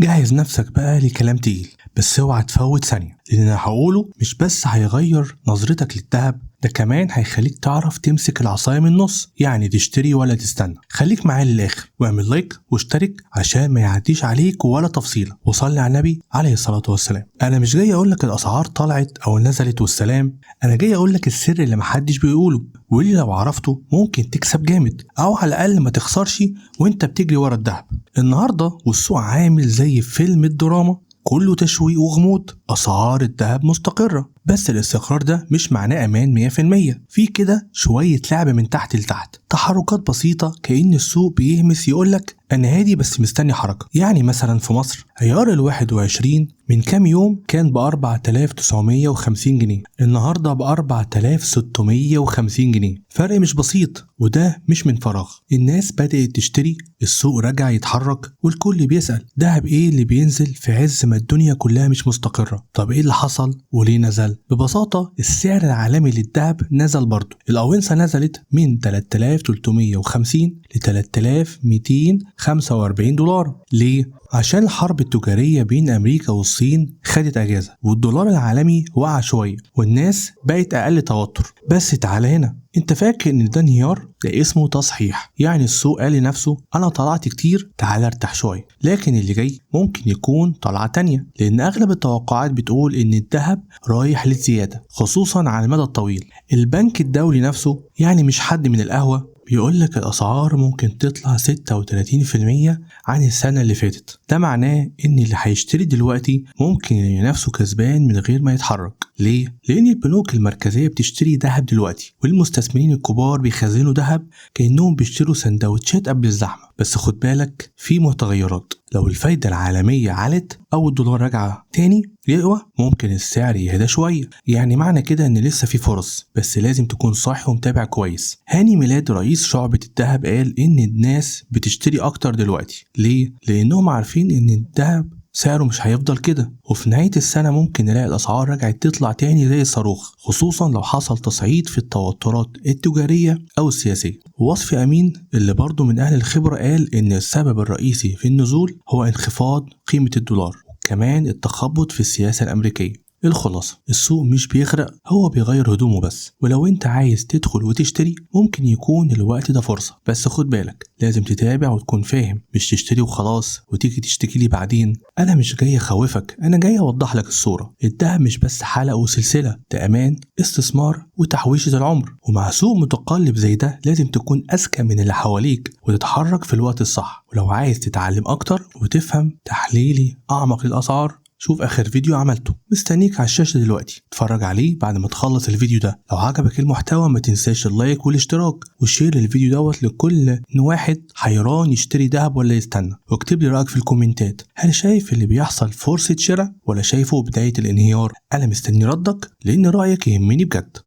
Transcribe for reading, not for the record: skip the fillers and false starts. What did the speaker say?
جهز نفسك بقى لكلام تقيل، بس اوعى تفوت ثانية، لأن أنا هقوله مش بس هيغير نظرتك للذهب، ده كمان هيخليك تعرف تمسك العصاية من النص، يعني تشتري ولا تستنى. خليك معايا للآخر واعمل لايك واشترك عشان ما يعديش عليك ولا تفصيلة، وصلي على النبي عليه الصلاة والسلام. أنا مش جاي أقولك الأسعار طلعت أو نزلت والسلام، أنا جاي أقولك السر اللي محدش بيقوله، واللي لو عرفته ممكن تكسب جامد، أو على الأقل ما تخسرش وانت بتجري ورا الذهب. النهاردة والسوق عامل زي فيلم الدراما، كله تشويق وغموض. أسعار الذهب مستقرة، بس الاستقرار ده مش معناه أمان 100%، في كده شوية لعب من تحت لتحت، تحركات بسيطة كأن السوق بيهمس يقولك أنا هادي بس مستني حركة. يعني مثلا في مصر عيار ال21 من كام يوم كان ب4950 جنيه، النهاردة ب4650 جنيه، فرق مش بسيط، وده مش من فراغ. الناس بدأت تشتري، السوق رجع يتحرك، والكل بيسأل دهب ايه اللي بينزل في عز ما الدنيا كلها مش مستقرة؟ طب ايه اللي حصل وليه نزل؟ ببساطة السعر العالمي للذهب نزل برضه، الأونصة نزلت من 3350 ل 3245 دولار. ليه؟ عشان الحرب التجارية بين أمريكا والصين خدت أجازة، والدولار العالمي وقع شوية، والناس بقت أقل توتر. بس تعالى هنا، انت فاكر ان ده انهيار؟ ده اسمه تصحيح، يعني السوق قال لنفسه انا طلعت كتير، تعالى ارتاح شوية. لكن اللي جاي ممكن يكون طلعة تانية، لان اغلب التوقعات بتقول ان الذهب رايح للزيادة، خصوصا على المدى الطويل. البنك الدولي نفسه، يعني مش حد من القهوة، بيقولك الأسعار ممكن تطلع 36% عن السنة اللي فاتت. ده معناه إن اللي هيشتري دلوقتي ممكن يلاقي نفسه كسبان من غير ما يتحرك. ليه؟ لأن البنوك المركزية بتشتري ذهب دلوقتي، والمستثمرين الكبار بيخزنوا ذهب كأنهم بيشتروا سندوتشات قبل الزحمة. بس خد بالك في متغيرات، لو الفايدة العالمية علت أو الدولار رجع تاني يقوى، ممكن السعر يهدى شوية. يعني معنى كده إن لسه في فرص، بس لازم تكون صاحي ومتابع كويس. هاني ميلاد رئيس شعبة الذهب قال إن الناس بتشتري أكتر دلوقتي. ليه؟ لأنهم عارفين إن الذهب سعره مش هيفضل كده، وفي نهاية السنة ممكن نلاقي الأسعار رجعت تطلع تاني زي الصاروخ، خصوصا لو حصل تصعيد في التوترات التجارية أو السياسية. وصفي أمين اللي برضه من أهل الخبرة قال إن السبب الرئيسي في النزول هو انخفاض قيمة الدولار، وكمان التخبط في السياسة الأمريكية. الخلاصة، السوق مش بيغرق، هو بيغير هدومه بس. ولو انت عايز تدخل وتشتري ممكن يكون الوقت ده فرصة، بس خد بالك لازم تتابع وتكون فاهم، مش تشتري وخلاص وتيجي تشتكي لي بعدين. انا مش جاي اخوفك، انا جاي اوضح لك الصورة. الدهب مش بس حلقة وسلسلة، ده امان، استثمار، وتحويشة العمر. ومع سوق متقلب زي ده لازم تكون اذكى من اللي حواليك وتتحرك في الوقت الصح. ولو عايز تتعلم اكتر وتفهم تحليلي اعمق للاسعار، شوف اخر فيديو عملته مستنيك على الشاشة دلوقتي، اتفرج عليه بعد ما تخلص الفيديو ده. لو عجبك المحتوى ما تنساش اللايك والاشتراك وشير الفيديو دوت لكل واحد حيران يشتري دهب ولا يستنى، واكتب لي رأيك في الكومنتات. هل شايف اللي بيحصل فرصة شراء ولا شايفه بداية الانهيار؟ انا مستني ردك، لان رأيك يهمني بجد.